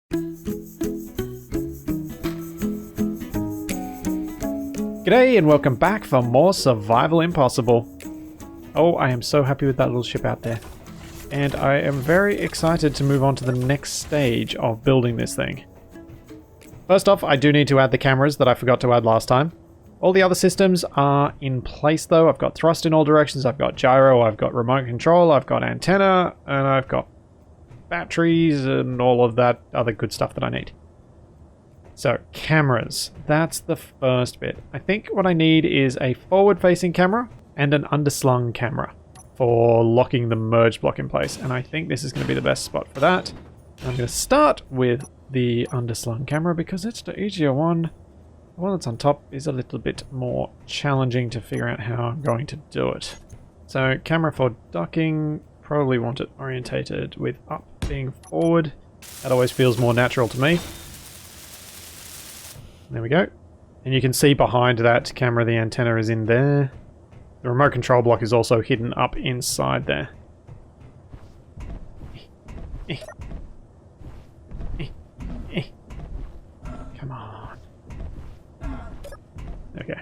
G'day and welcome back for more Survival Impossible. Oh, I am so happy with that little ship out there. And I am very excited to move on to the next stage of building this thing. First off, I do need to add the cameras that I forgot to add last time. All the other systems are in place though. I've got thrust in all directions, I've got gyro, I've got remote control, I've got antenna, and I've got batteries and all of that other good stuff that I need. So, cameras. That's the first bit. I think what I need is a forward-facing camera and an underslung camera for locking the merge block in place. And I think this is going to be the best spot for that. I'm going to start with the underslung camera because it's the easier one. The one that's on top is a little bit more challenging to figure out how I'm going to do it. So, camera for docking. Probably want it orientated with up being forward. That always feels more natural to me. There we go. And you can see behind that camera the antenna is in there. The remote control block is also hidden up inside there. Come on. Okay.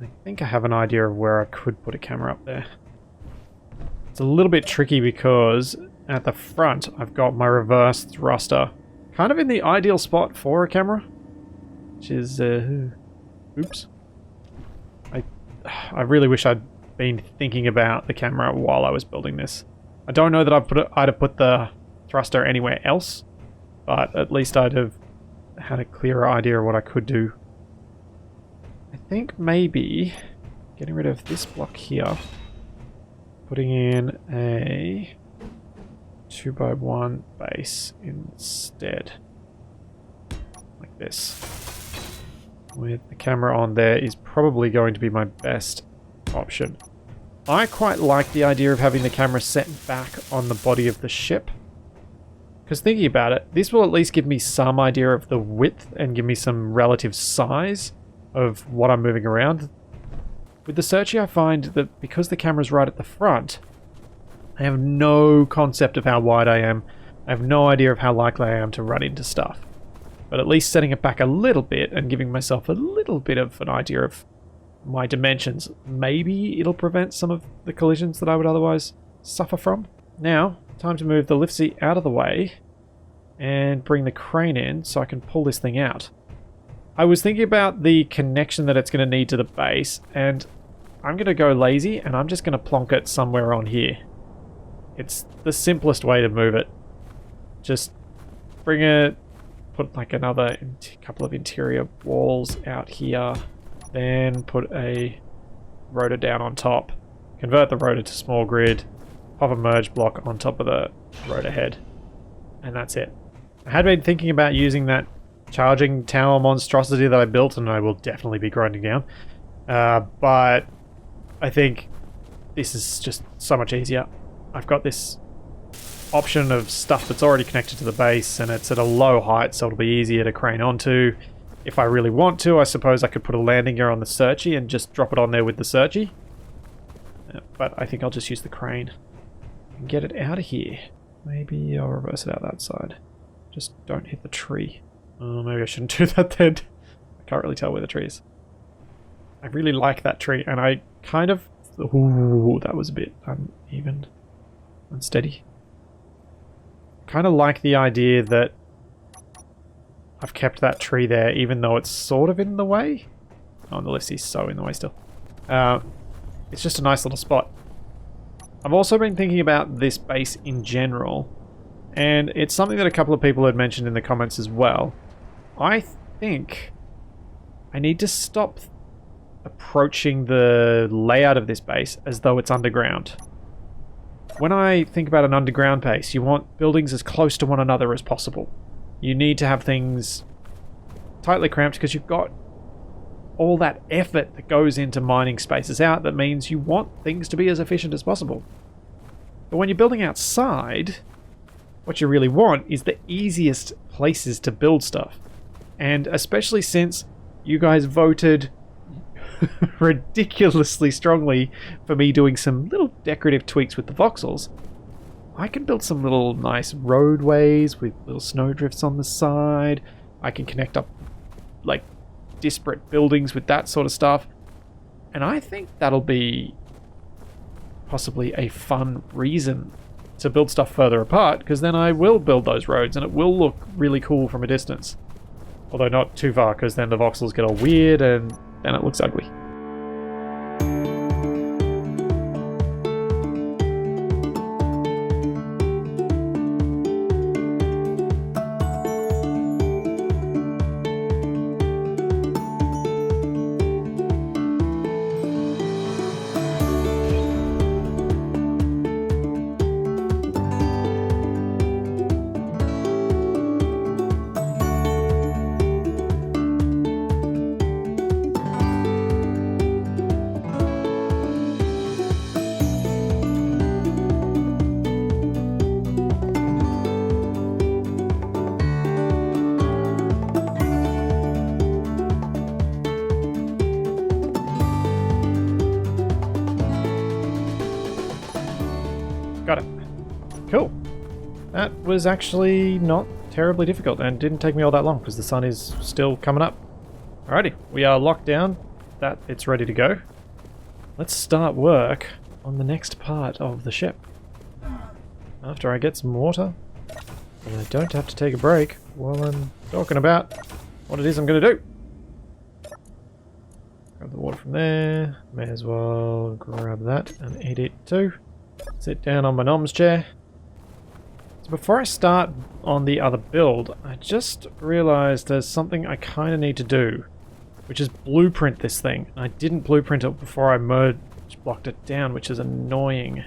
I think I have an idea of where I could put a camera up there. It's a little bit tricky because at the front I've got my reverse thruster kind of in the ideal spot for a camera. Which is, oops. I really wish I'd been thinking about the camera while I was building this. I don't know that I'd have put the thruster anywhere else, but at least I'd have had a clearer idea of what I could do. I think maybe getting rid of this block here, putting in a 2x1 base instead, like this. With the camera on there is probably going to be my best option. I quite like the idea of having the camera set back on the body of the ship. Because thinking about it, this will at least give me some idea of the width and give me some relative size of what I'm moving around. With the Splitsie, I find that because the camera's right at the front, I have no concept of how wide I am. I have no idea of how likely I am to run into stuff. But at least setting it back a little bit and giving myself a little bit of an idea of my dimensions, maybe it'll prevent some of the collisions that I would otherwise suffer from. Now, time to move the Splitsie out of the way and bring the crane in so I can pull this thing out. I was thinking about the connection that it's going to need to the base, and I'm going to go lazy and I'm just going to plonk it somewhere on here. It's the simplest way to move it. Just bring it, put like another couple of interior walls out here, then put a rotor down on top, convert the rotor to small grid, pop a merge block on top of the rotor head, and that's it. I had been thinking about using that charging tower monstrosity that I built, and I will definitely be grinding down, but I think this is just so much easier. I've got this option of stuff that's already connected to the base, and it's at a low height, so it'll be easier to crane onto. If I really want to, I suppose I could put a landing gear on the Splitsie and just drop it on there with the Splitsie. But I think I'll just use the crane and get it out of here. Maybe I'll reverse it out that side. Just don't hit the tree. Oh, maybe I shouldn't do that then. I can't really tell where the tree is. I really like that tree, and I kind of... Ooh, that was a bit uneven. Unsteady. Kind of like the idea that I've kept that tree there even though it's sort of in the way. Oh, and the Splitsie's so in the way still. It's just a nice little spot. I've also been thinking about this base in general, and it's something that a couple of people had mentioned in the comments as well. I think I need to stop approaching the layout of this base as though it's underground. When I think about an underground base, you want buildings as close to one another as possible. You need to have things tightly cramped because you've got all that effort that goes into mining spaces out. That means you want things to be as efficient as possible. But when you're building outside, what you really want is the easiest places to build stuff. And especially since you guys voted ridiculously strongly for me doing some little decorative tweaks with the voxels, I can build some little nice roadways with little snowdrifts on the side. I can connect up like disparate buildings with that sort of stuff. And I think that'll be possibly a fun reason to build stuff further apart, because then I will build those roads and it will look really cool from a distance. Although not too far, because then the voxels get all weird and then it looks ugly. Got it. Cool. That was actually not terribly difficult and didn't take me all that long because the sun is still coming up. Alrighty, we are locked down. That it's ready to go. Let's start work on the next part of the ship. After I get some water, and I don't have to take a break while I'm talking about what it is I'm going to do. Grab the water from there. May as well grab that and eat it too. Sit down on my nom's chair. So before I start on the other build, I just realized there's something I kind of need to do, which is blueprint this thing. I didn't blueprint it before I merge blocked it down, which is annoying.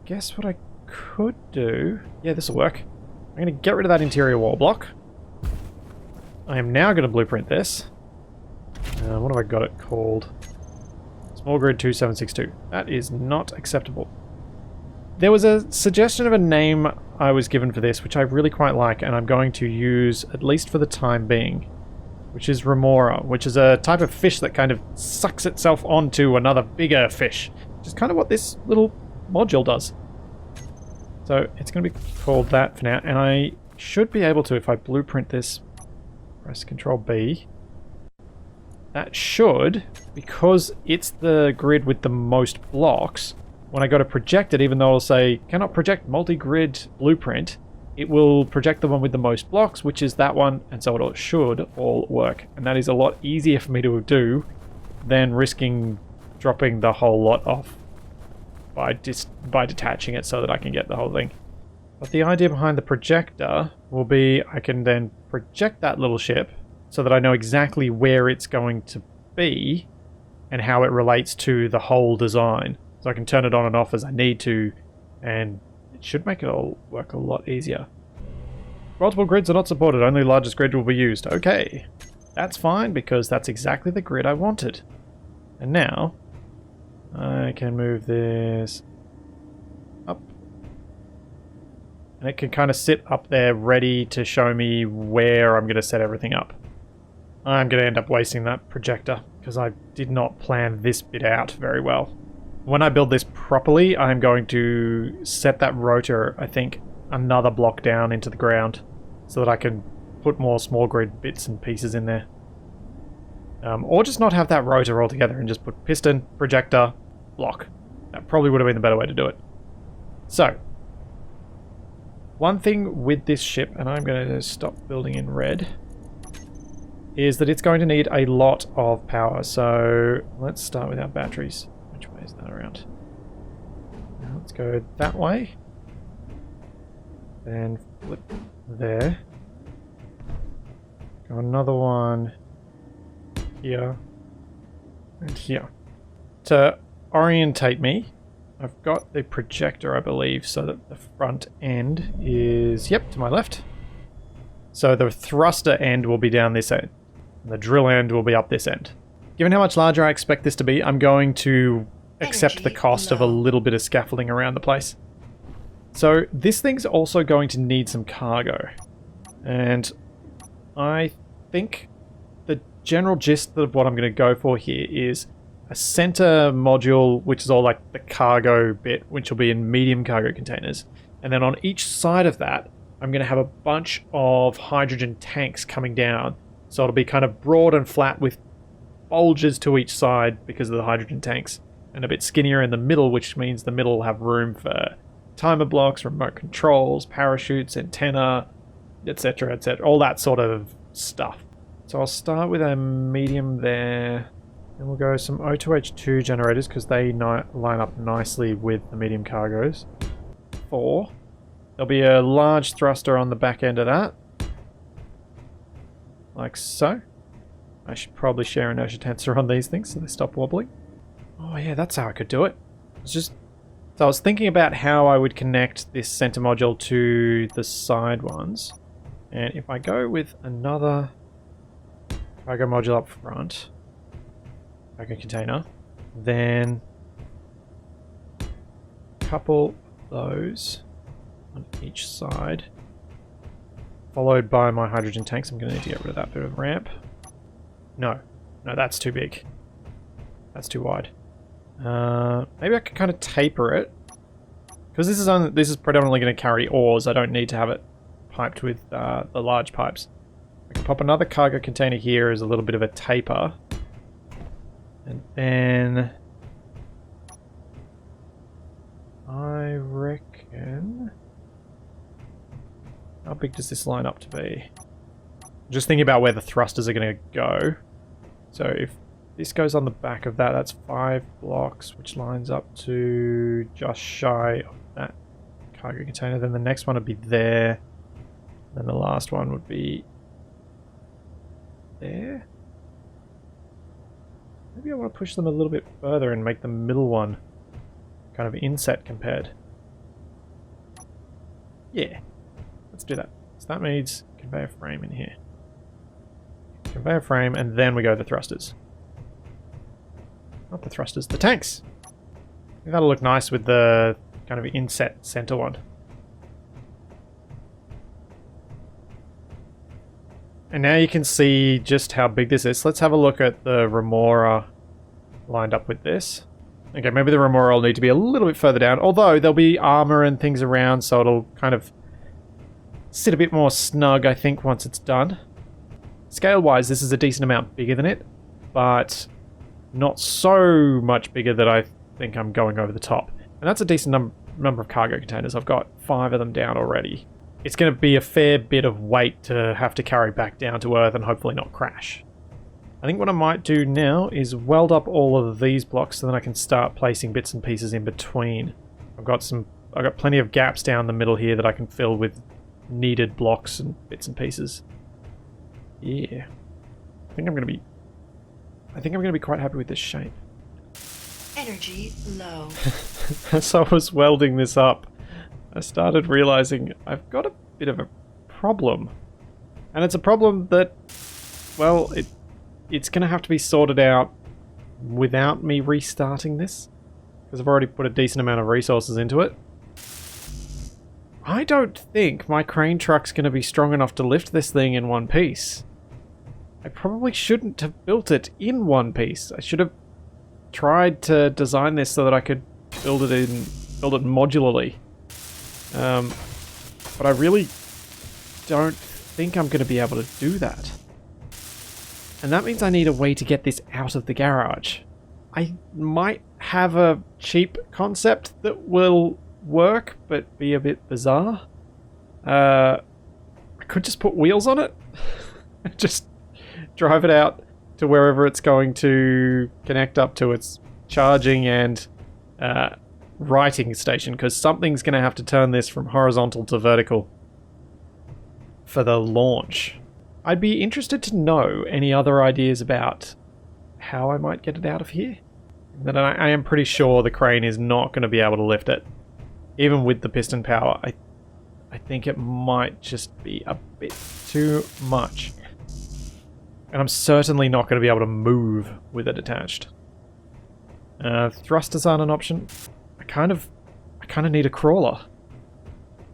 Guess what I could do... Yeah, this will work. I'm going to get rid of that interior wall block. I am now going to blueprint this. What have I got it called? Small grid 2762. That is not acceptable. There was a suggestion of a name I was given for this, which I really quite like, and I'm going to use, at least for the time being, which is remora, which is a type of fish that kind of sucks itself onto another bigger fish, which is kind of what this little module does. So it's going to be called that for now, and I should be able to, if I blueprint this, press Control B, that should, because it's the grid with the most blocks, when I go to project it, even though it'll say, cannot project multi-grid blueprint, it will project the one with the most blocks, which is that one, and so it should all work. And that is a lot easier for me to do than risking dropping the whole lot off by detaching it so that I can get the whole thing. But the idea behind the projector will be I can then project that little ship so that I know exactly where it's going to be and how it relates to the whole design. So I can turn it on and off as I need to, and it should make it all work a lot easier. Multiple grids are not supported, only largest grid will be used. Okay, that's fine because that's exactly the grid I wanted. And now, I can move this up. And it can kind of sit up there ready to show me where I'm going to set everything up. I'm going to end up wasting that projector because I did not plan this bit out very well. When I build this properly, I'm going to set that rotor, I think, another block down into the ground so that I can put more small grid bits and pieces in there. Or just not have that rotor altogether and just put piston, projector, block. That probably would have been the better way to do it. So, one thing with this ship, and I'm going to stop building in red, is that it's going to need a lot of power. So let's start with our batteries. Which way is that around? Now let's go that way. Then flip there. Go another one here and here. To orientate me, I've got the projector, I believe, so that the front end is, yep, to my left. So the thruster end will be down this end. And the drill end will be up this end. Given how much larger I expect this to be, I'm going to accept the cost of a little bit of scaffolding around the place. So this thing's also going to need some cargo. And I think the general gist of what I'm going to go for here is a center module, which is all like the cargo bit, which will be in medium cargo containers. And then on each side of that, I'm going to have a bunch of hydrogen tanks coming down. So it'll be kind of broad and flat with bulges to each side because of the hydrogen tanks. And a bit skinnier in the middle, which means the middle will have room for timer blocks, remote controls, parachutes, antenna, etc., etc. All that sort of stuff. So I'll start with a medium there. And we'll go some O2H2 generators because they line up nicely with the medium cargoes. 4. There'll be a large thruster on the back end of that. Like so. I should probably share inertia tensor on these things so they stop wobbling. Oh yeah, that's how I could do it. So I was thinking about how I would connect this center module to the side ones. And if I go with another cargo module up front, cargo container, then couple those on each side, followed by my hydrogen tanks. I'm going to need to get rid of that bit of ramp. No, that's too big. That's too wide. Maybe I could kind of taper it, because this is predominantly going to carry ores. I don't need to have it piped with the large pipes. I can pop another cargo container here as a little bit of a taper, and then I reckon, how big does this line up to be? Just thinking about where the thrusters are going to go. So if this goes on the back of that, that's 5 blocks, which lines up to just shy of that cargo container. Then the next one would be there. Then the last one would be there. Maybe I want to push them a little bit further and make the middle one kind of inset compared. Yeah, let's do that. So that means conveyor frame in here. Conveyor frame, and then we go the thrusters. Not the thrusters, the tanks. I think that'll look nice with the kind of inset center one. And now you can see just how big this is. Let's have a look at the remora lined up with this. Okay, maybe the remora will need to be a little bit further down, although there'll be armor and things around, so it'll kind of sit a bit more snug, I think, once it's done. Scale-wise, this is a decent amount bigger than it, but not so much bigger that I think I'm going over the top. And that's a decent number of cargo containers. I've got 5 of them down already. It's going to be a fair bit of weight to have to carry back down to Earth and hopefully not crash. I think what I might do now is weld up all of these blocks so then I can start placing bits and pieces in between. I've got plenty of gaps down the middle here that I can fill with needed blocks and bits and pieces. Yeah. I think I'm going to be quite happy with this shape. Energy low. As I was welding this up, I started realizing I've got a bit of a problem. And it's a problem that, well, it's going to have to be sorted out without me restarting this, because I've already put a decent amount of resources into it. I don't think my crane truck's going to be strong enough to lift this thing in one piece. I probably shouldn't have built it in one piece. I should have tried to design this so that I could build it modularly. But I really don't think I'm going to be able to do that. And that means I need a way to get this out of the garage. I might have a cheap concept that will work, but be a bit bizarre. I could just put wheels on it. Just drive it out to wherever it's going to connect up to its charging and writing station, because something's going to have to turn this from horizontal to vertical for the launch. I'd be interested to know any other ideas about how I might get it out of here. But I am pretty sure the crane is not going to be able to lift it. Even with the piston power, I think it might just be a bit too much. And I'm certainly not going to be able to move with it attached. Thrusters aren't an option. I kind of need a crawler.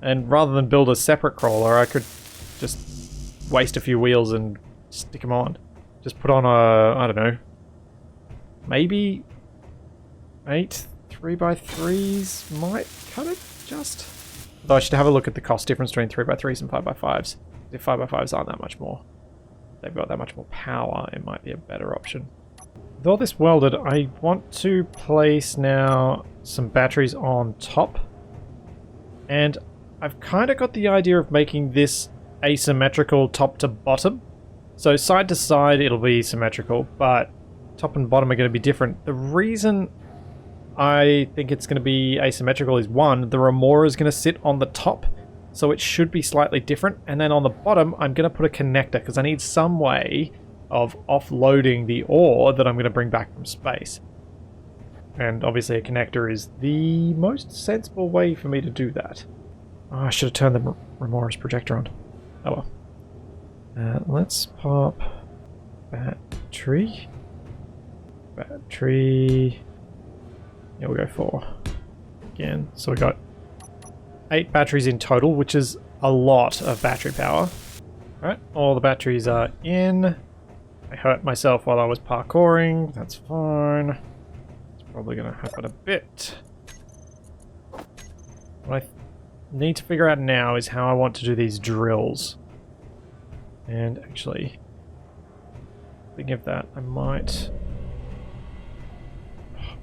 And rather than build a separate crawler, I could just waste a few wheels and stick them on. Just put on a, I don't know, maybe 8 3x3s might cut it just. Though I should have a look at the cost difference between 3x3s and 5x5s. If 5x5s aren't that much more, they've got that much more power, it might be a better option. With all this welded, I want to place now some batteries on top. And I've kind of got the idea of making this asymmetrical top to bottom. So side to side it'll be symmetrical, but top and bottom are going to be different. The reason I think it's going to be asymmetrical is, one, the remora is going to sit on the top, so it should be slightly different. And then on the bottom, I'm going to put a connector because I need some way of offloading the ore that I'm going to bring back from space. And obviously a connector is the most sensible way for me to do that. Oh, I should have turned the remora's projector on. Oh well. Let's pop battery. Battery. Yeah, we'll go 4 again. So we got 8 batteries in total, which is a lot of battery power. Alright, all the batteries are in. I hurt myself while I was parkouring. That's fine. It's probably going to happen a bit. What I need to figure out now is how I want to do these drills. And actually, thinking of that, I might...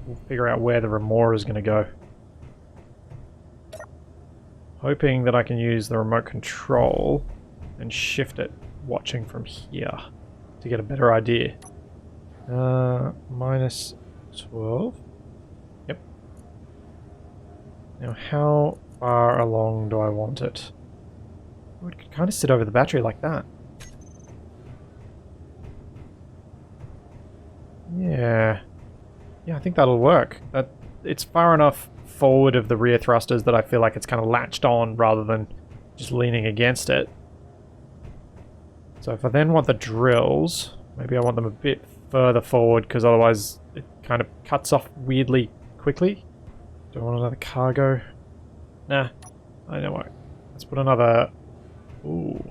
We'll figure out where the remora is going to go. Hoping that I can use the remote control and shift it watching from here to get a better idea. Minus 12. Yep. Now how far along do I want it? Oh, it could kind of sit over the battery like that. Yeah. Yeah, I think that'll work. It's far enough forward of the rear thrusters that I feel like it's kind of latched on rather than just leaning against it. So if I then want the drills, maybe I want them a bit further forward because otherwise it kind of cuts off weirdly quickly. Do I want another cargo? Nah, I know what. Let's put another... Ooh.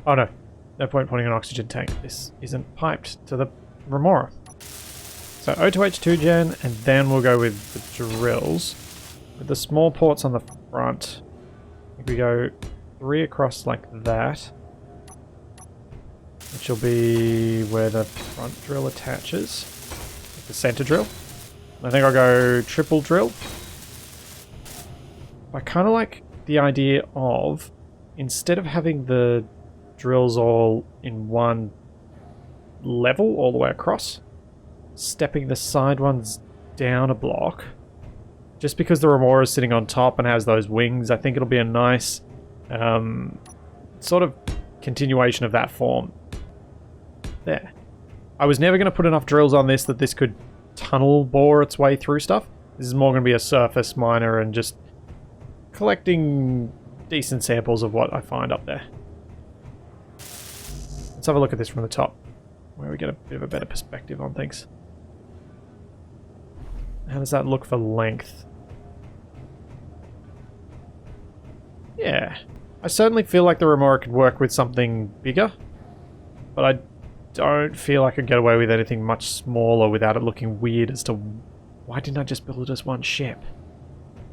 Oh no, no point putting an oxygen tank. This isn't piped to the remora. So O2H2 gen, and then we'll go with the drills. With the small ports on the front, I think we go 3 across like that. Which will be where the front drill attaches. The center drill. I think I'll go triple drill. I kind of like the idea of, instead of having the drills all in one level all the way across, stepping the side ones down a block. Just because the remora is sitting on top and has those wings, I think it'll be a nice sort of continuation of that form. There. I was never going to put enough drills on this that this could tunnel bore its way through stuff. This is more going to be a surface miner and just collecting decent samples of what I find up there. Let's have a look at this from the top, where we get a bit of a better perspective on things. How does that look for length? Yeah. I certainly feel like the remora could work with something bigger, but I don't feel I could get away with anything much smaller without it looking weird as to why didn't I just build it as one ship?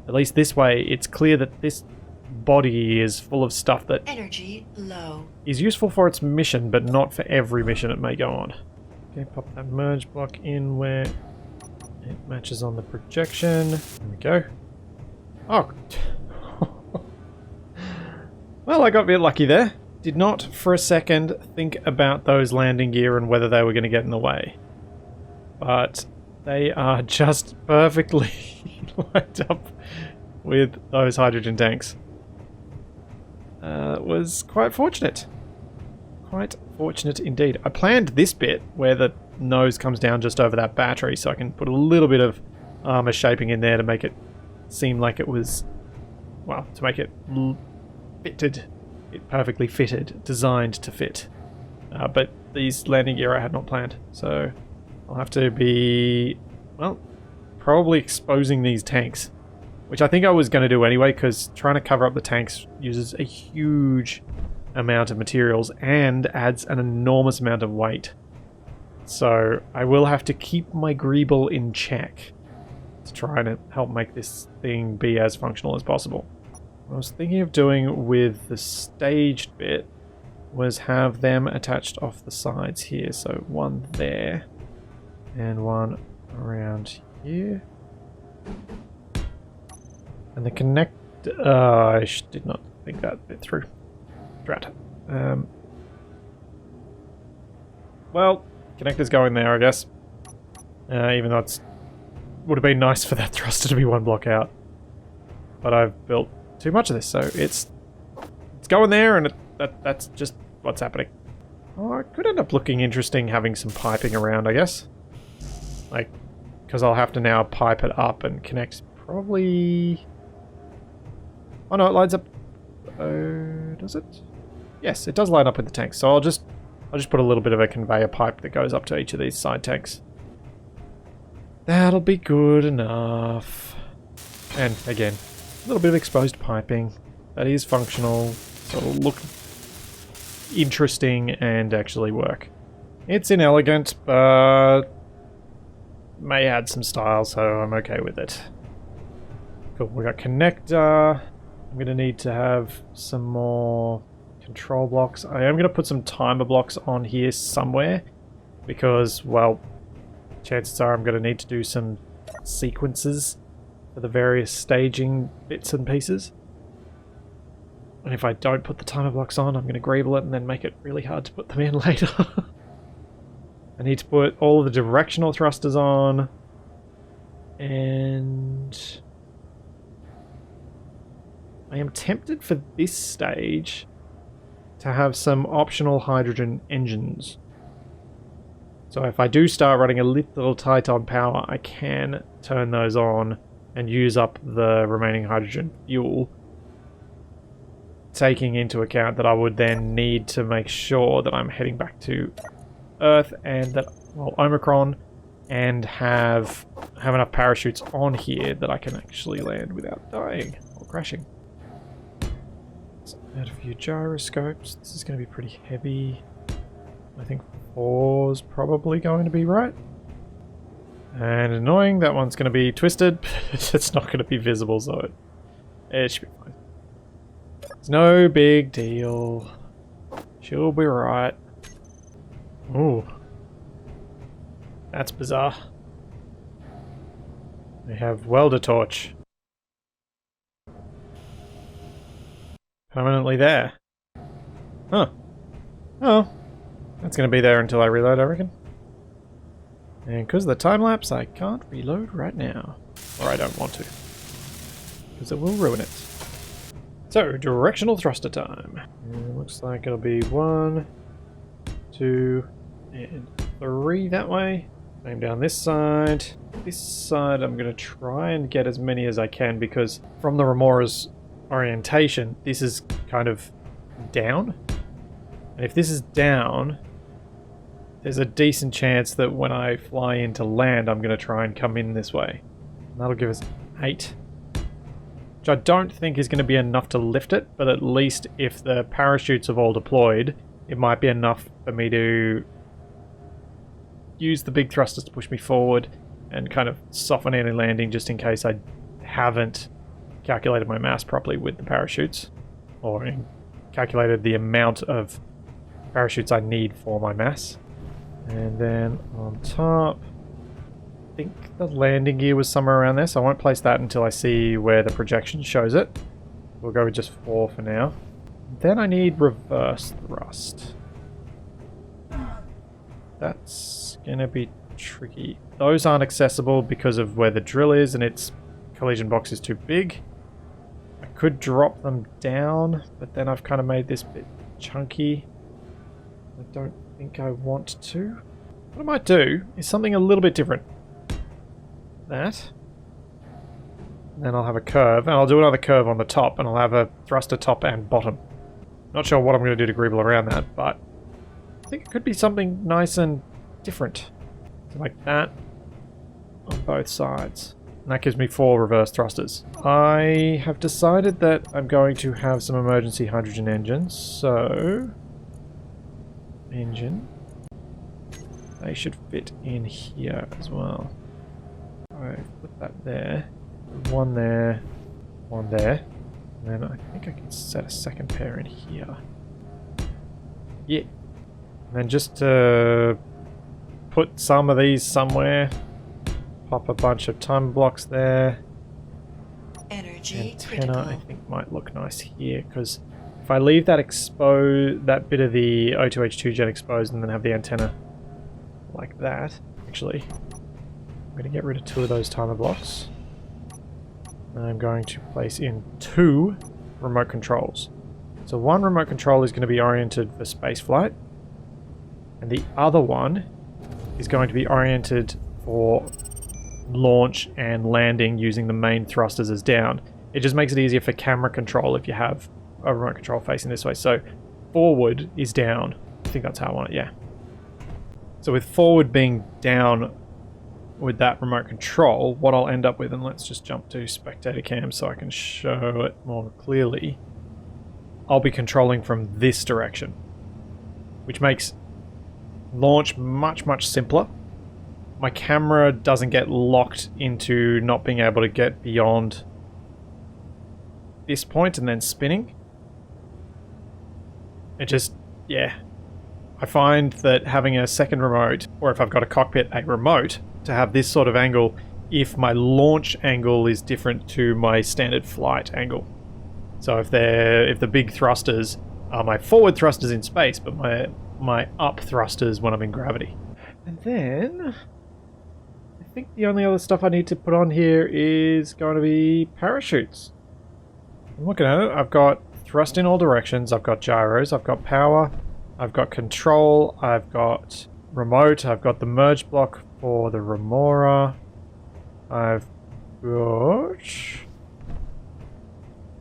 At least this way, it's clear that this body is full of stuff that Energy low. is useful for its mission, but not for every mission it may go on. Okay, pop that merge block in where it matches on the projection. There we go. Oh. Well, I got a bit lucky there. Did not for a second think about those landing gear and whether they were going to get in the way. But they are just perfectly lined up with those hydrogen tanks. Was quite fortunate. Quite fortunate indeed. I planned this bit where the nose comes down just over that battery so I can put a little bit of armor shaping in there to make it seem like it was, well, to make it fitted. It perfectly fitted, designed to fit. But these landing gear I had not planned, so I'll have to be, well, probably exposing these tanks, which I think I was going to do anyway, because trying to cover up the tanks uses a huge amount of materials and adds an enormous amount of weight. So I will have to keep my greeble in check. to try and help make this thing be as functional as possible. What I was thinking of doing with the staged bit was have them attached off the sides here. So one there and one around here. And the connect... I did not think that bit through. Drat. Well, connector's going there, I guess. Even though it would have been nice for that thruster to be one block out. But I've built too much of this, so it's going there, and that's just what's happening. Oh, it could end up looking interesting having some piping around, I guess. Like, because I'll have to now pipe it up and connect probably... Oh no, it lines up... does it? Yes, it does line up with the tanks, so I'll just put a little bit of a conveyor pipe that goes up to each of these side tanks. That'll be good enough. And again, a little bit of exposed piping. That is functional, so it'll look interesting and actually work. It's inelegant, but may add some style, so I'm okay with it. Cool, we got connector. I'm going to need to have some more control blocks. I am going to put some timer blocks on here somewhere because, well, chances are I'm going to need to do some sequences for the various staging bits and pieces. And if I don't put the timer blocks on, I'm going to greeble it and then make it really hard to put them in later. I need to put all of the directional thrusters on. And I am tempted for this stage to have some optional hydrogen engines. So if I do start running a little tight on power, I can turn those on and use up the remaining hydrogen fuel, taking into account that I would then need to make sure that I'm heading back to Earth and that, well, Omicron, and have enough parachutes on here that I can actually land without dying or crashing. Let's add a few gyroscopes. This is going to be pretty heavy. I think 4's probably going to be right. And annoying, that one's going to be twisted, but it's not going to be visible, so it should be fine. It's no big deal. She'll be right. Ooh. That's bizarre. We have welder torch. Permanently there. Huh. Oh. That's going to be there until I reload, I reckon. And because of the time lapse, I can't reload right now. Or I don't want to. Because it will ruin it. So, directional thruster time. And looks like it'll be 1, 2, and 3 that way. Same down this side. This side I'm going to try and get as many as I can because from the Remora's orientation, this is kind of down. And if this is down, there's a decent chance that when I fly into land, I'm going to try and come in this way. And that'll give us 8. Which I don't think is going to be enough to lift it, but at least if the parachutes have all deployed, it might be enough for me to use the big thrusters to push me forward and kind of soften any landing just in case I haven't calculated my mass properly with the parachutes, or calculated the amount of parachutes I need for my mass. And then on top, I think the landing gear was somewhere around there, so I won't place that until I see where the projection shows it. We'll go with just 4 for now. Then I need reverse thrust. That's gonna be tricky. Those aren't accessible because of where the drill is and its collision box is too big. I could drop them down, but then I've kind of made this bit chunky. I don't think I want to. What I might do is something a little bit different. That. And then I'll have a curve, and I'll do another curve on the top, and I'll have a thruster top and bottom. Not sure what I'm going to do to greeble around that, but I think it could be something nice and different. So like that on both sides. And that gives me 4 reverse thrusters. I have decided that I'm going to have some emergency hydrogen engines, so engine. They should fit in here as well. I put that there, one there, one there, and then I think I can set a second pair in here. Yeah. And then just to put some of these somewhere, pop a bunch of time blocks there. Energy Antenna I critical. think might look nice here, because if I leave that that bit of the O2H2 gen exposed and then have the antenna like that, actually, I'm going to get rid of 2 of those timer blocks. And I'm going to place in 2 remote controls. So one remote control is going to be oriented for spaceflight, and the other one is going to be oriented for launch and landing using the main thrusters as down. It just makes it easier for camera control if you have a remote control facing this way. So forward is down. I think that's how I want it, yeah. So with forward being down with that remote control, what I'll end up with, and let's just jump to spectator cam so I can show it more clearly, I'll be controlling from this direction, which makes launch much simpler. My camera doesn't get locked into not being able to get beyond this point and then spinning. It just, yeah. I find that having a second remote, or if I've got a cockpit, a remote, to have this sort of angle if my launch angle is different to my standard flight angle. So if the big thrusters are my forward thrusters in space, but my up thrusters when I'm in gravity. And then I think the only other stuff I need to put on here is going to be parachutes. I'm looking at it. I've got thrust in all directions. I've got gyros. I've got power. I've got control. I've got remote. I've got the merge block for the remora. I've got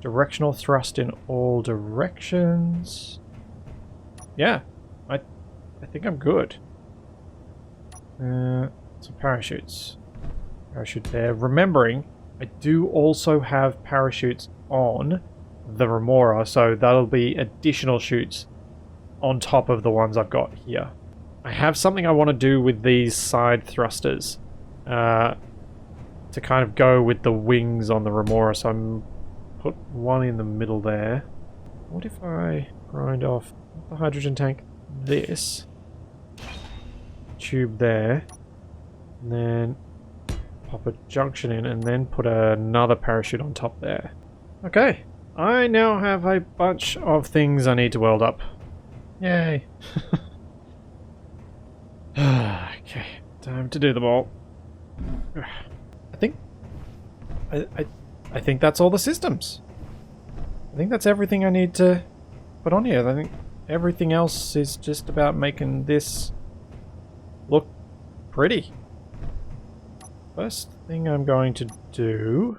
directional thrust in all directions. Yeah, I think I'm good. So parachutes. Parachute there. Remembering, I do also have parachutes on the remora, so that'll be additional chutes on top of the ones I've got here. I have something I want to do with these side thrusters to kind of go with the wings on the remora, so I'm put one in the middle there. What if I grind off the hydrogen tank, this tube there, and then pop a junction in, and then put another parachute on top there. Okay, I now have a bunch of things I need to weld up. Yay. Okay, time to do them all. I think that's all the systems. I think that's everything I need to put on here. I think everything else is just about making this look pretty. First thing I'm going to do...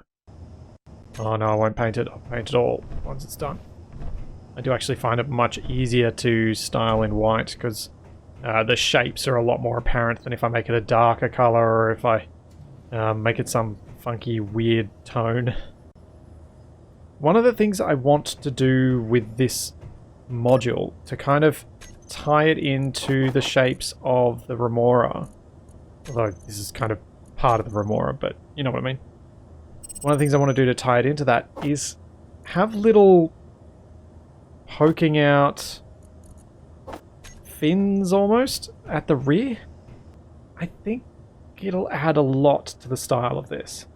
Oh no, I won't paint it. I'll paint it all once it's done. I do actually find it much easier to style in white because the shapes are a lot more apparent than if I make it a darker color or if I make it some funky weird tone. One of the things I want to do with this module to kind of tie it into the shapes of the remora, although this is kind of part of the remora, but you know what I mean. One of the things I want to do to tie it into that is have little poking out fins almost at the rear. I think it'll add a lot to the style of this.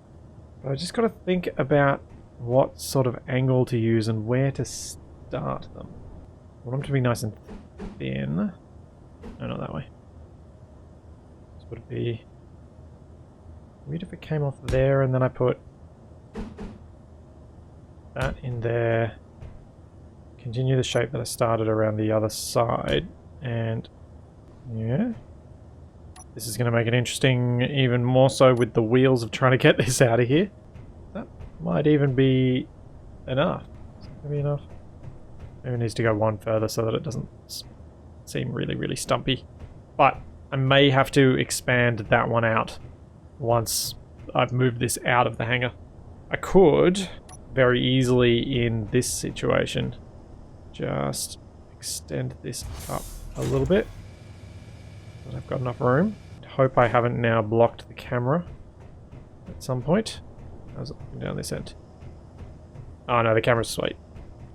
But I just got to think about what sort of angle to use and where to start them. I want them to be nice and thin. No, not that way. This would be weird if it came off there and then I put that in there. Continue the shape that I started around the other side. And yeah. This is going to make it interesting even more so with the wheels of trying to get this out of here. That might even be enough. Is that going to be enough? Maybe it needs to go one further so that it doesn't seem really stumpy. But I may have to expand that one out once I've moved this out of the hangar. I could very easily in this situation just extend this up a little bit. I've got enough room. I hope I haven't now blocked the camera. at some point. How's it looking down this end? Oh no, the camera's sweet.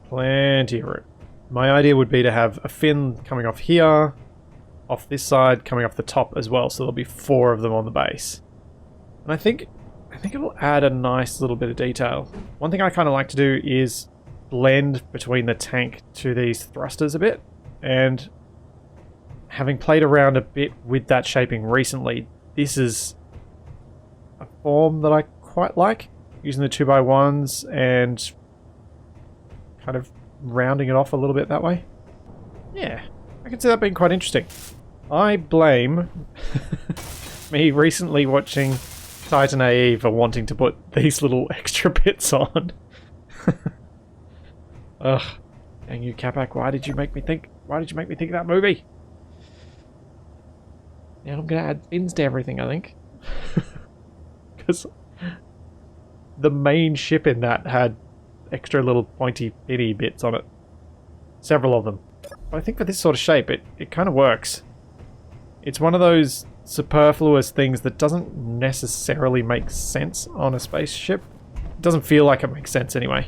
Plenty of room. My idea would be to have a fin coming off here, off this side, coming off the top as well, so there'll be 4 of them on the base. And I think it'll add a nice little bit of detail. One thing I kind of like to do is blend between the tank to these thrusters a bit, and having played around a bit with that shaping recently, this is a form that I quite like, using the 2x1s and kind of rounding it off a little bit that way. Yeah, I can see that being quite interesting. I blame me recently watching Titan AE for wanting to put these little extra bits on. Ugh. Dang you, Capac, why did you make me think of that movie? Now I'm gonna add fins to everything, I think. Because the main ship in that had extra little pointy finny bits on it. Several of them. But I think for this sort of shape, it kind of works. It's one of those superfluous things that doesn't necessarily make sense on a spaceship. It doesn't feel like it makes sense anyway.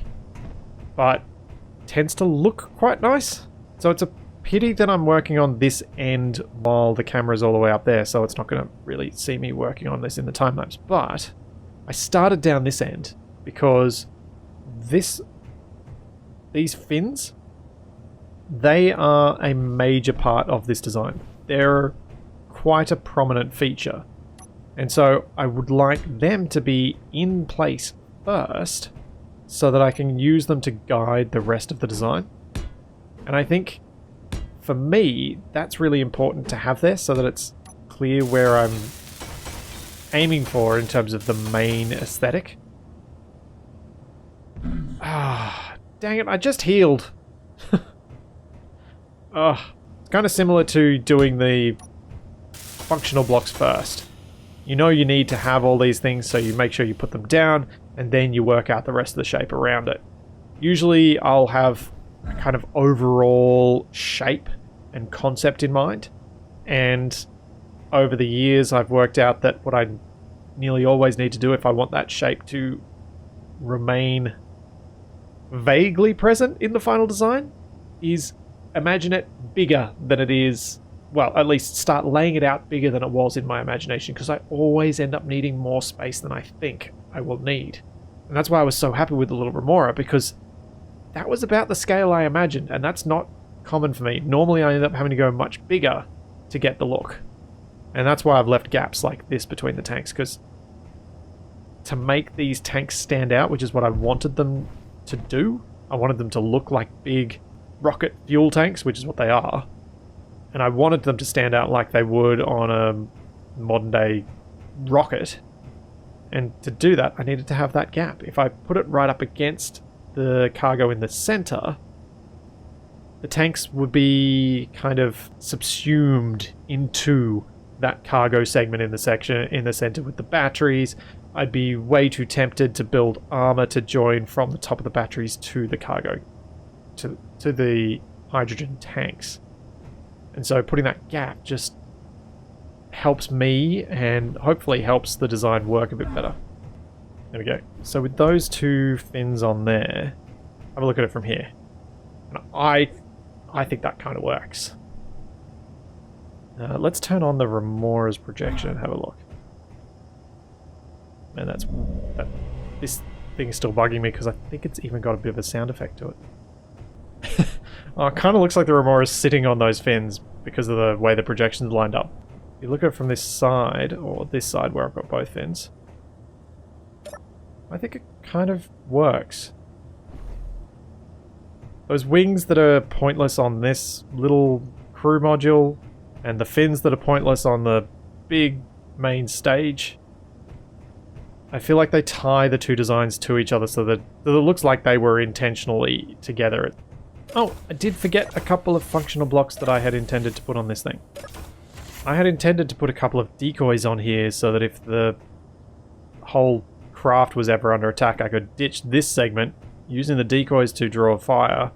But tends to look quite nice. So it's a pity that I'm working on this end while the camera's all the way up there, so it's not going to really see me working on this in the time-lapse. But I started down this end because these fins, they are a major part of this design. They're quite a prominent feature. And so I would like them to be in place first so that I can use them to guide the rest of the design. And I think for me, that's really important to have there so that it's clear where I'm aiming for in terms of the main aesthetic. Ah, dang it, I just healed. It's kind of similar to doing the functional blocks first. You know you need to have all these things, so you make sure you put them down, and then you work out the rest of the shape around it. Usually I'll have a kind of overall shape and concept in mind, and over the years I've worked out that what I nearly always need to do if I want that shape to remain vaguely present in the final design is imagine it bigger than it is. Well, at least start laying it out bigger than it was in my imagination, because I always end up needing more space than I think I will need. And that's why I was so happy with the little remora, because that was about the scale I imagined, and that's not common for me. Normally I end up having to go much bigger to get the look. And that's why I've left gaps like this between the tanks, because to make these tanks stand out, which is what I wanted them to do, I wanted them to look like big rocket fuel tanks, which is what they are. And I wanted them to stand out like they would on a modern day rocket. And to do that, I needed to have that gap. If I put it right up against the cargo in the center, the tanks would be kind of subsumed into that cargo segment in the section in the center with the batteries. I'd be way too tempted to build armor to join from the top of the batteries to the cargo, to the hydrogen tanks. And so putting that gap just helps me and hopefully helps the design work a bit better. There we go. So with those 2 fins on there, have a look at it from here. And I think that kind of works. Let's turn on the remora's projection and have a look. Man, this thing's still bugging me because I think it's even got a bit of a sound effect to it. Oh, it kind of looks like the remora is sitting on those fins because of the way the projection's lined up. If you look at it from this side, or this side where I've got both fins, I think it kind of works. Those wings that are pointless on this little crew module, and the fins that are pointless on the big main stage, I feel like they tie the 2 designs to each other so that it looks like they were intentionally together. Oh, I did forget a couple of functional blocks that I had intended to put on this thing. I had intended to put a couple of decoys on here so that if the whole craft was ever under attack, I could ditch this segment using the decoys to draw fire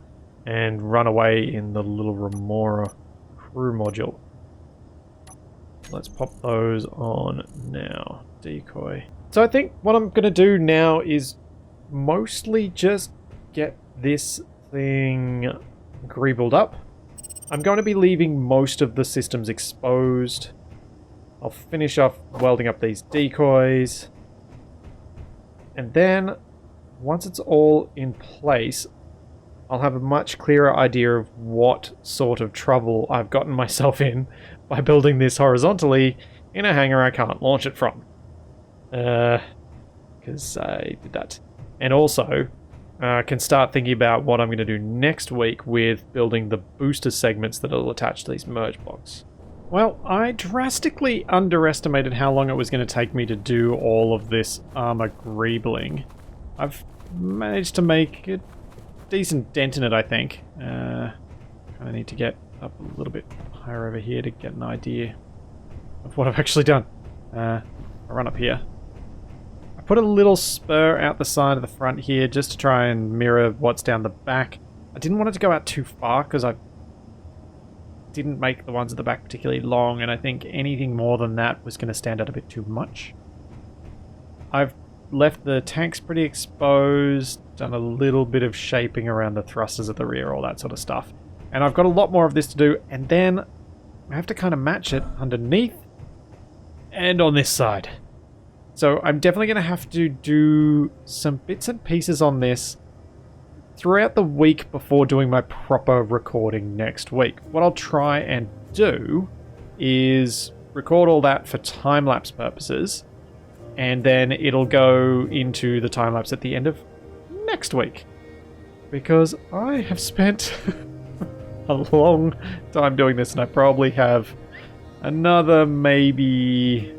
and run away in the little remora crew module. Let's pop those on now. Decoy. So I think what I'm going to do now is mostly just get this thing greebled up. I'm going to be leaving most of the systems exposed. I'll finish off welding up these decoys. And then, once it's all in place, I'll have a much clearer idea of what sort of trouble I've gotten myself in by building this horizontally in a hangar I can't launch it from. Because I did that. And also, I can start thinking about what I'm going to do next week with building the booster segments that will attach to these merge blocks. Well, I drastically underestimated how long it was going to take me to do all of this armor greebling. I've managed to make a decent dent in it, I think. Kind of need to get up a little bit higher over here to get an idea of what I've actually done. I'll run up here. I put a little spur out the side of the front here just to try and mirror what's down the back. I didn't want it to go out too far because I didn't make the ones at the back particularly long, and I think anything more than that was going to stand out a bit too much. I've left the tanks pretty exposed, done a little bit of shaping around the thrusters at the rear, all that sort of stuff. And I've got a lot more of this to do, and then I have to kind of match it underneath and on this side. So I'm definitely going to have to do some bits and pieces on this throughout the week before doing my proper recording next week. What I'll try and do is record all that for time-lapse purposes, and then it'll go into the time-lapse at the end of next week. Because I have spent a long time doing this, and I probably have another maybe,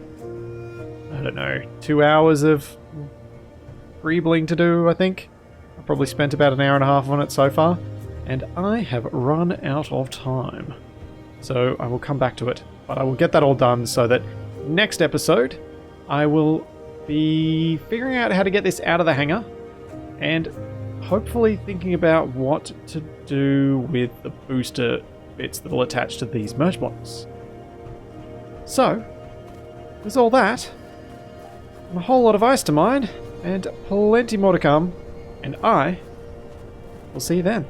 I don't know, 2 hours of greebling to do, I think. I've probably spent about an hour and a half on it so far, and I have run out of time. So I will come back to it, but I will get that all done so that next episode I will be figuring out how to get this out of the hangar and hopefully thinking about what to do with the booster bits that will attach to these merge blocks. So, there's all that, and a whole lot of ice to mine, and plenty more to come. And I will see you then.